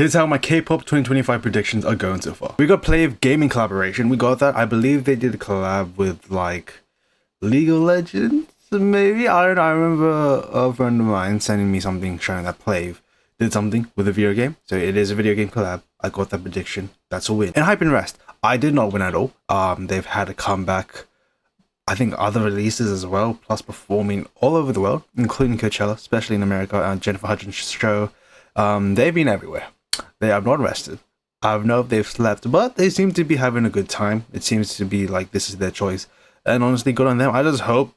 Here's how my K-pop 2025 predictions are going so far. We got Play of Gaming collaboration. We got that. I believe they did a collab with like League of Legends, maybe. I don't know. I remember a friend of mine sending me something showing that Play did something with a video game. So it is a video game collab. I got that prediction. That's a win. And Hype and Rest, I did not win at all. They've had a comeback. I think other releases as well, plus performing all over the world, including Coachella, especially in America, and Jennifer Hudgens' show. They've been everywhere. They have not rested. I don't know if they've slept, but they seem to be having a good time. It seems to be like this is their choice. And honestly, good on them. I just hope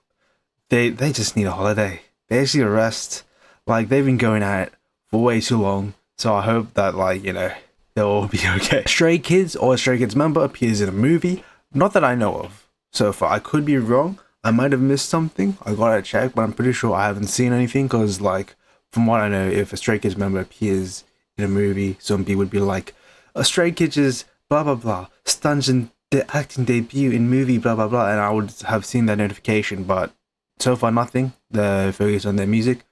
they just need a holiday. They just need a rest. Like, they've been going at it for way too long. So I hope that, like, you know, they'll all be okay. Stray Kids or a Stray Kids member appears in a movie. Not that I know of so far. I could be wrong. I might have missed something. I gotta check, but I'm pretty sure I haven't seen anything. Because, like, from what I know, if a Stray Kids member appears in a movie, somebody would be like, a Stray Kids is blah blah blah, stunts in the acting debut in movie blah blah blah, and I would have seen that notification, but so far nothing. They're focused on their music,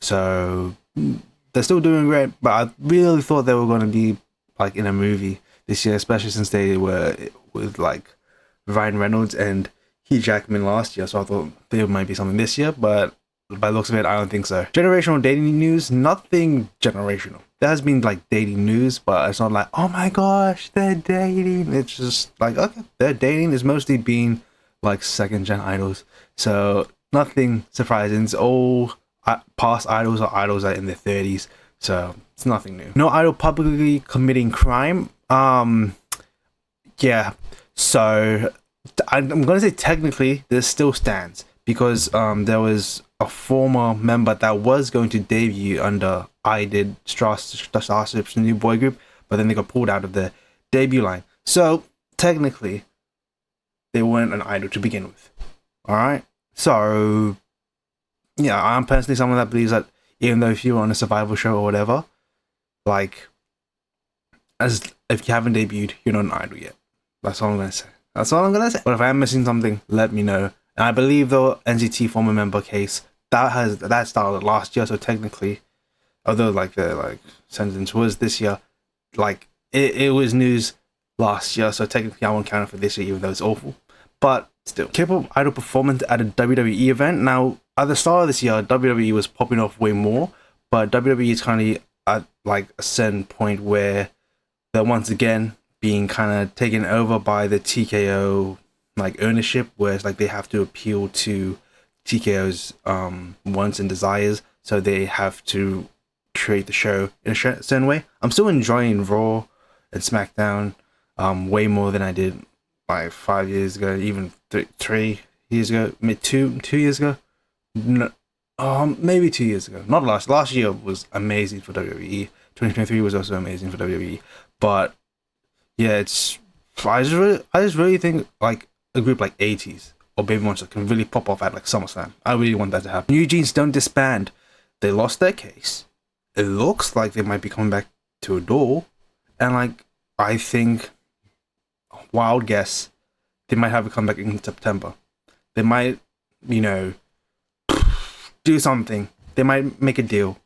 so they're still doing great. But I really thought they were going to be like in a movie this year, especially since they were with like Ryan Reynolds and Hugh Jackman last year, so I thought there might be something this year, but by the looks of it, I don't think so. Generational dating news, nothing generational. There has been like dating news, but it's not like, oh my gosh, they're dating. It's just like, okay, they're dating. It's mostly been like second gen idols. So nothing surprising. It's all past idols or idols that are in their 30s. So it's nothing new. No idol publicly committing crime. Yeah. So I'm going to say technically this still stands because there was a former member that was going to debut under I Did Starship's new boy group, but then they got pulled out of the debut line. So technically, they weren't an idol to begin with. All right. So yeah, I'm personally someone that believes that even though if you're on a survival show or whatever, like as if you haven't debuted, you're not an idol yet. That's all I'm gonna say. That's all I'm gonna say. But if I am missing something, let me know. And I believe the NCT former member case that started last year, so technically, although like the sentence was this year, like it was news last year, so technically I won't count it for this year, even though it's awful. But still, K-pop idol performance at a WWE event. Now, at the start of this year, WWE was popping off way more, but WWE is kind of at like a certain point where they're once again being kind of taken over by the TKO like ownership, where it's like they have to appeal to TKO's wants and desires, so they have to create the show in a certain way. I'm still enjoying Raw and SmackDown way more than I did like 5 years ago, even 3 years ago, two years ago. No, maybe 2 years ago. Not last year was amazing for WWE. 2023 was also amazing for WWE. But yeah, I just really think like a group like 80s or Baby Monster can really pop off at like SummerSlam. I really want that to happen. New Jeans don't disband. They lost their case. It looks like they might be coming back to Adore, and like I think, wild guess, they might have a comeback in September. They might, you know, do something. They might make a deal.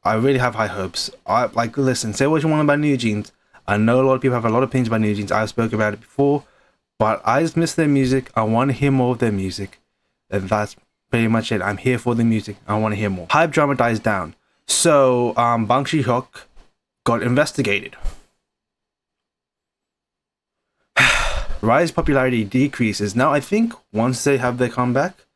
I really have high hopes. I like listen. Say what you want about New Jeans. I know a lot of people have a lot of opinions about New Jeans. I've spoken about it before, but I just miss their music. I want to hear more of their music, and that's pretty much it. I'm here for the music. I want to hear more. Hype drama dies down. So, Bang Shi-hyuk got investigated. Rise popularity decreases. Now, I think once they have their comeback,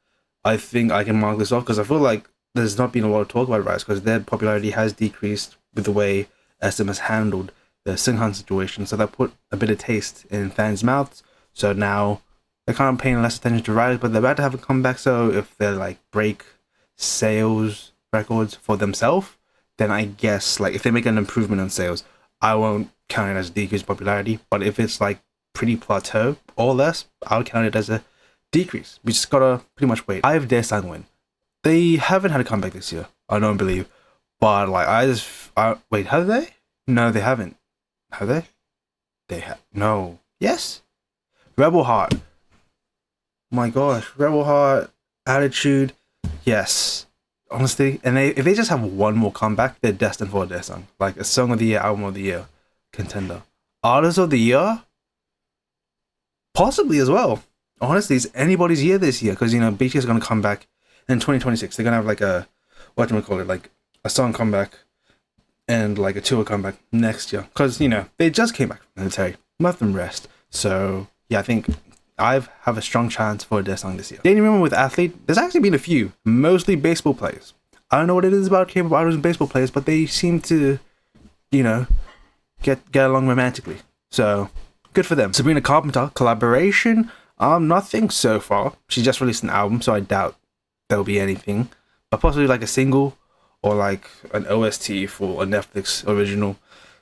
I think I can mark this off because I feel like there's not been a lot of talk about Rise because their popularity has decreased with the way SM has handled the Sunghan situation. So that put a bit of taste in fans' mouths. So now they're kind of paying less attention to Rise, but they're about to have a comeback. So if they like break sales records for themselves, then I guess like if they make an improvement on sales, I won't count it as decreased popularity. But if it's like pretty plateau or less, I'll count it as a decrease. We just gotta pretty much wait. I have Dae Sangwon. They haven't had a comeback this year, I don't believe. But like wait, have they? No, they haven't. Have they? They have no. Yes. Rebel Heart. My gosh, Rebel Heart, Attitude. Yes. honestly. And if they just have one more comeback, they're destined for a Death Song, like a Song of the Year, Album of the Year contender, Artist of the Year, possibly as well. Honestly, it's anybody's year this year because BTS is gonna come back in 2026. They're gonna have like a like a song comeback and like a tour comeback next year because they just came back from the military, let them rest. So yeah, I think I have a strong chance for a Death Song this year. Didn't remember with athlete, there's actually been a few, mostly baseball players. I don't know what it is about K-pop idols and baseball players, but they seem to, get along romantically. So good for them. Sabrina Carpenter collaboration, nothing so far. She just released an album, so I doubt there'll be anything, but possibly like a single or like an OST for a Netflix original.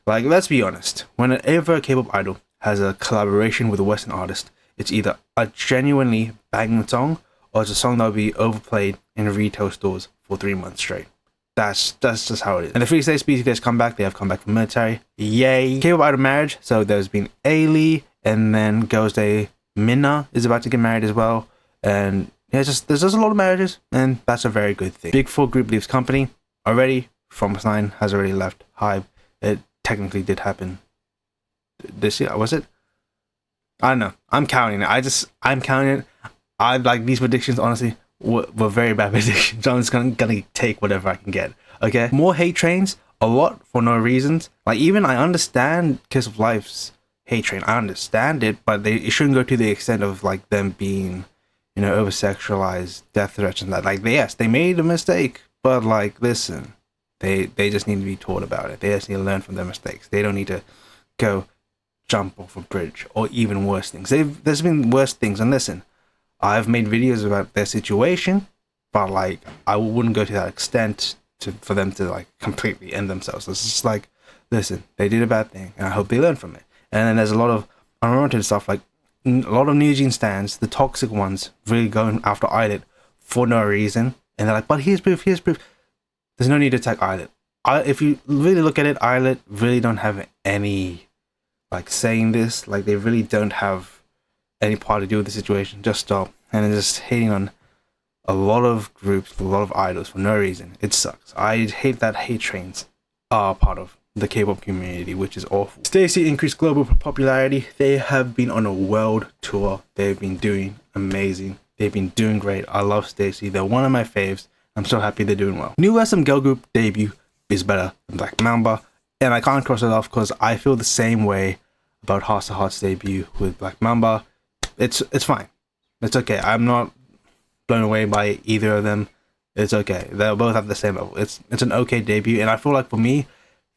Like, let's be honest, whenever a K-pop idol has a collaboration with a Western artist, it's either a genuinely banging song or it's a song that will be overplayed in retail stores for 3 months straight. That's just how it is. And the Free State BTS come back. They have come back from military. Yay. K-pop idol marriage. So there's been Ailey, and then Girls' Day Minna is about to get married as well. And yeah, there's just a lot of marriages, and that's a very good thing. Big Four group leaves company already. From 9 has already left Hive. It technically did happen this year, was it? I don't know. I'm counting it. I'm counting it. I like these predictions, honestly, were very bad predictions. So I'm just gonna take whatever I can get. Okay? More hate trains, a lot for no reasons. Like, even I understand Kiss of Life's hate train. I understand it, but it shouldn't go to the extent of like them being, over sexualized, death threats and that. Like, yes, they made a mistake, but like, listen, they just need to be taught about it. They just need to learn from their mistakes. They don't need to go jump off a bridge or even worse things. There's been worse things, and listen, I've made videos about their situation, but like, I wouldn't go to that extent for them to like completely end themselves. It's just like, listen, they did a bad thing, and I hope they learn from it. And then there's a lot of unwarranted stuff, like a lot of New Jeans stands, the toxic ones, really going after Islet for no reason, and they're like, but here's proof. There's no need to attack Islet. If you really look at it, Islet really don't have any like saying this, like they really don't have any part to do with the situation. Just stop. And then just hating on a lot of groups, a lot of idols for no reason. It sucks. I hate that hate trains are part of the K-pop community, which is awful. Stacey increased global popularity. They have been on a world tour. They've been doing amazing. They've been doing great. I love Stacey. They're one of my faves. I'm so happy they're doing well. New SM girl group debut is better than Black Mamba, and I can't cross it off because I feel the same way about Hearts to Hearts debut with Black Mamba. It's fine. It's okay. I'm not blown away by either of them. It's okay. They'll both have the same level. It's an okay debut, and I feel like for me,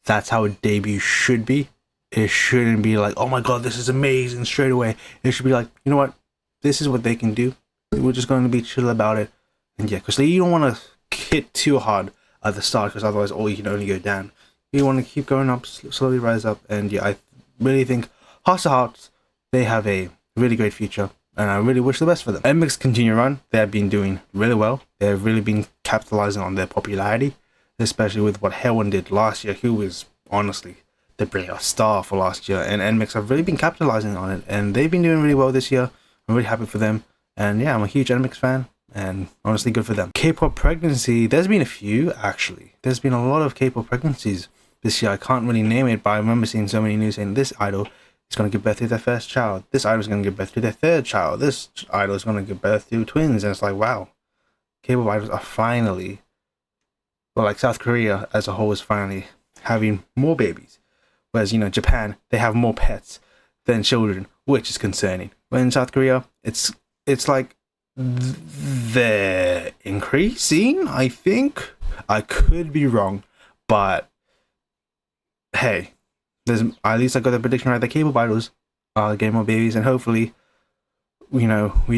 that's how a debut should be. It shouldn't be like, oh my god, this is amazing straight away. It should be like, you know what? This is what they can do. We're just going to be chill about it. And yeah, because you don't want to hit too hard at the start, because otherwise you can only go down. You want to keep going up, slowly rise up. And yeah, I really think Hearts to Hearts, they have a really great future, and I really wish the best for them. NMIXX continue run. They have been doing really well. They have really been capitalizing on their popularity, especially with what Haewon did last year. He was honestly the breakout star for last year, and NMIXX have really been capitalizing on it, and they've been doing really well this year. I'm really happy for them, and yeah, I'm a huge NMIXX fan, and honestly good for them. K-pop pregnancy, there's been a few actually. There's been a lot of K-pop pregnancies this year. I can't really name it, but I remember seeing so many news saying this idol is going to give birth to their first child. This idol is going to give birth to their third child. This idol is going to give birth to twins. And it's like, wow, K-pop idols are finally, well, like South Korea as a whole is finally having more babies. Whereas, Japan, they have more pets than children, which is concerning. But in South Korea, it's like they're increasing, I think. I could be wrong, but hey, at least I got the prediction right. The K-pop idols are getting more babies, and hopefully, we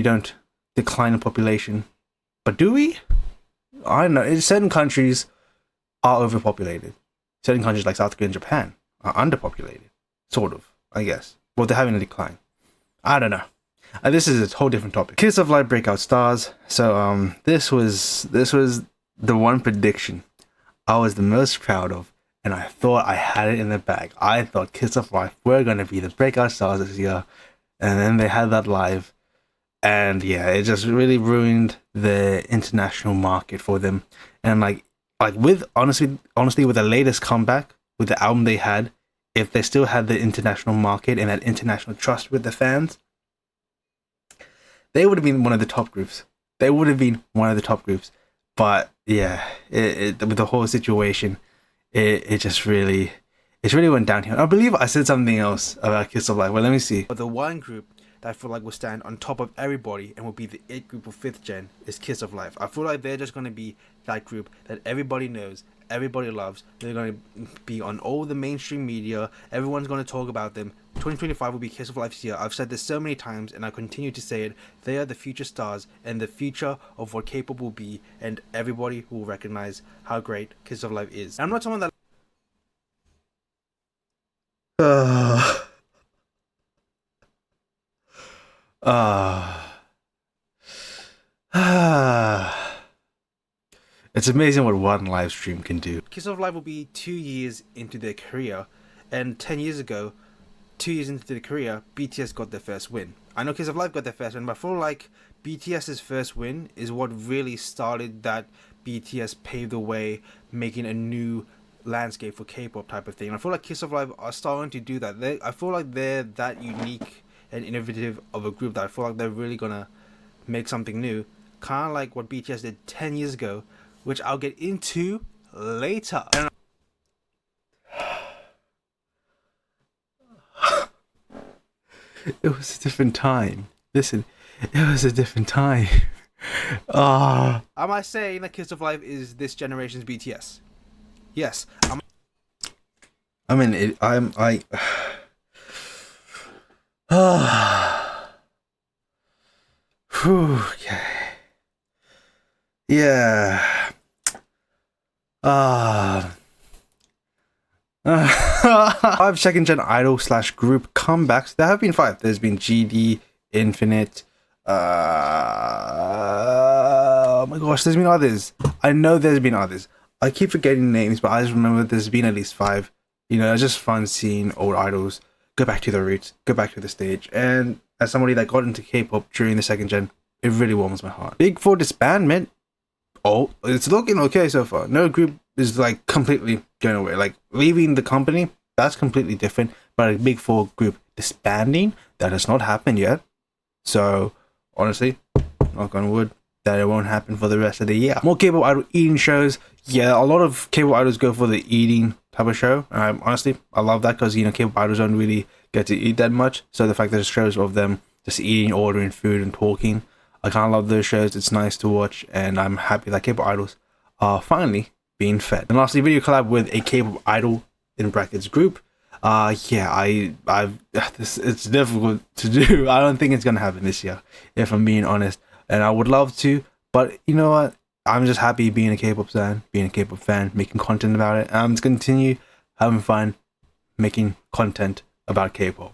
don't decline in population. But do we? I don't know. Certain countries are overpopulated. Certain countries like South Korea and Japan are underpopulated, sort of, I guess. Well, they're having a decline. I don't know. This is a whole different topic. Kiss of Life breakout stars. So this was the one prediction I was the most proud of, and I thought I had it in the bag. I thought Kiss of Life were going to be the breakout stars this year, and then they had that live, and yeah, it just really ruined the international market for them. And like with honestly with the latest comeback, with the album they had, if they still had the international market and that international trust with the fans, they would have been one of the top groups. They would have been one of the top groups. But yeah, with the whole situation, it just really, it really went downhill. I believe I said something else about Kiss of Life. Well, let me see. But the one group that I feel like will stand on top of everybody and will be the it group of 5th gen is Kiss of Life. I feel like they're just going to be that group that everybody knows, everybody loves. They're going to be on all the mainstream media. Everyone's going to talk about them. 2025 will be Kiss of Life's year. I've said this so many times and I continue to say it. They are the future stars and the future of what K-pop will be, and everybody will recognize how great Kiss of Life is. And I'm not someone that it's amazing what one live stream can do. Kiss of Life will be 2 years into their career, and 10 years ago, 2 years into their career, BTS got their first win. I know Kiss of Life got their first win, but I feel like BTS's first win is what really started that BTS paved the way, making a new landscape for K-pop type of thing. And I feel like Kiss of Life are starting to do that. I feel like they're that unique and innovative of a group that I feel like they're really gonna make something new, kind of like what BTS did 10 years ago, which I'll get into later. It was a different time. Listen, it was a different time. Am I saying that Kiss of Life is this generation's BTS? Yes. I mean, okay. Yeah. 5 second gen idol / group comebacks. There have been 5. There's been GD, Infinite. Oh my gosh, there's been others. I know there's been others. I keep forgetting names, but I just remember there's been at least 5. You know, it's just fun seeing old idols go back to their roots, go back to the stage. And as somebody that got into K-pop during the 2nd gen, it really warms my heart. Big 4 disbandment. Oh, it's looking okay so far. No group is like completely going away. Like leaving the company, that's completely different. But a Big 4 group disbanding, that has not happened yet. So honestly, knock on wood, that it won't happen for the rest of the year. More K-pop idol eating shows. Yeah, a lot of K-pop idols go for the eating type of show. Honestly, I love that because, you know, K-pop idols don't really get to eat that much. So the fact that there's shows of them just eating, ordering food and talking, I kind of love those shows. It's nice to watch, and I'm happy that K-pop idols are finally being fed. And lastly, video collab with a K-pop idol in brackets group. It's difficult to do. I don't think it's gonna happen this year, if I'm being honest. And I would love to, but you know what? I'm just happy being a K-pop fan, making content about it. I'm just continue having fun making content about K-pop.